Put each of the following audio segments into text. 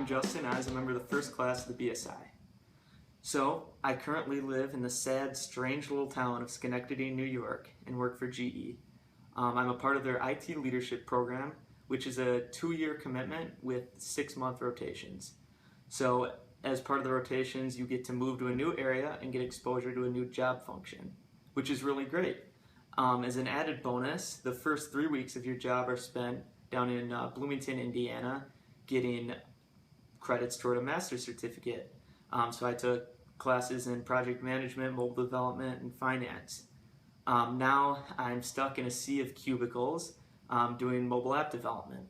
I'm Justin. I was a member of the first class of the BSI. So, I currently live in the sad, strange little town of Schenectady, New York, and work for GE. I'm a part of their IT leadership program, which is a 2-year commitment with 6-month rotations. So, as part of the rotations, you get to move to a new area and get exposure to a new job function, which is really great. As an added bonus, the first 3 weeks of your job are spent down in Bloomington, Indiana, getting credits toward a master's certificate. So I took classes in project management, mobile development, and finance. Now I'm stuck in a sea of cubicles doing mobile app development.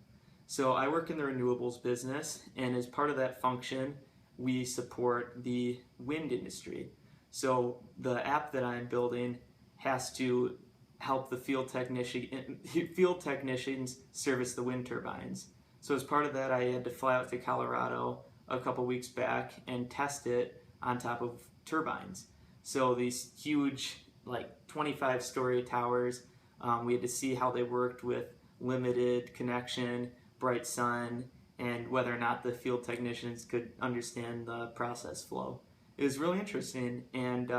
So I work in the renewables business, and as part of that function, we support the wind industry. So the app that I'm building has to help the field technicians service the wind turbines. So as part of that, I had to fly out to Colorado a couple weeks back and test it on top of turbines. So these huge, like 25-story towers, we had to see how they worked with limited connection, bright sun, and whether or not the field technicians could understand the process flow. It was really interesting, and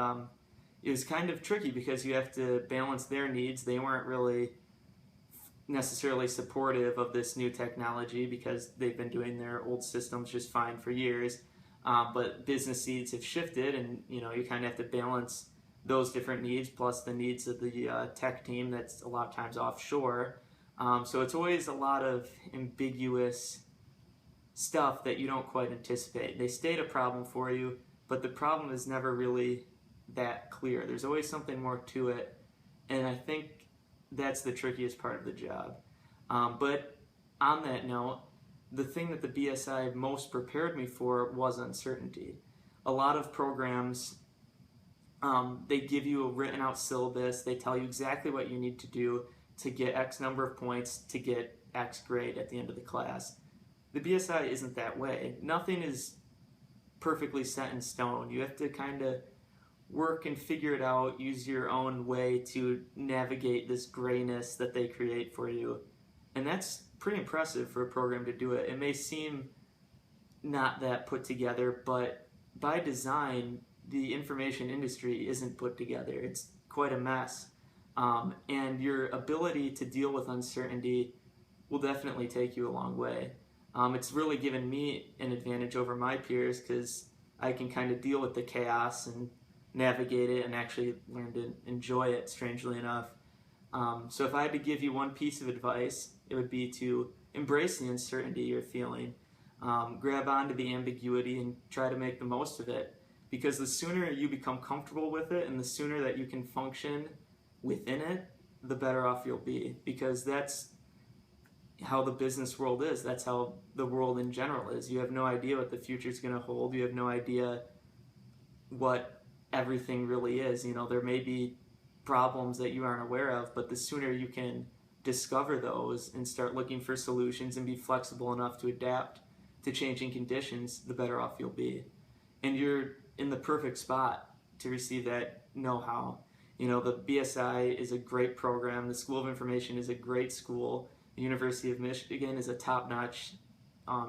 it was kind of tricky because you have to balance their needs. They weren't really necessarily supportive of this new technology because they've been doing their old systems just fine for years. But business needs have shifted, and you kind of have to balance those different needs plus the needs of the tech team that's a lot of times offshore. So it's always a lot of ambiguous stuff that you don't quite anticipate. They state a problem for you, but the problem is never really that clear. There's always something more to it, and I think that's the trickiest part of the job. But on that note, the thing that the BSI most prepared me for was uncertainty. A lot of programs, they give you a written out syllabus, they tell you exactly what you need to do to get X number of points to get X grade at the end of the class. The BSI isn't that way. Nothing is perfectly set in stone. You have to kind of work and figure it out, use your own way to navigate this grayness that they create for you. And that's pretty impressive for a program to do it. It may seem not that put together, but by design, the information industry isn't put together. It's quite a mess. And your ability to deal with uncertainty will definitely take you a long way. It's really given me an advantage over my peers because I can kind of deal with the chaos and navigate it and actually learn to enjoy it, strangely enough. So if I had to give you one piece of advice, it would be to embrace the uncertainty you're feeling. Grab onto the ambiguity and try to make the most of it, because the sooner you become comfortable with it and the sooner that you can function within it, the better off you'll be, because that's how the business world is. That's how the world in general is. You have no idea what the future is going to hold. You have no idea what everything really is. There may be problems that you aren't aware of, but the sooner you can discover those and start looking for solutions and be flexible enough to adapt to changing conditions, the better off you'll be. And you're in the perfect spot to receive that know-how. The BSI is a great program. The School of Information is a great school. The University of Michigan is a top-notch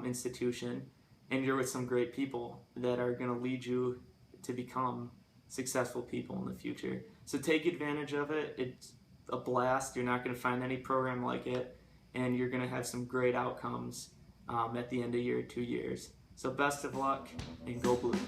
institution, and you're with some great people that are going to lead you to become successful people in the future. So take advantage of it. It's a blast. You're not going to find any program like it, and you're going to have some great outcomes at the end of your 2 years. So best of luck, and go Blue.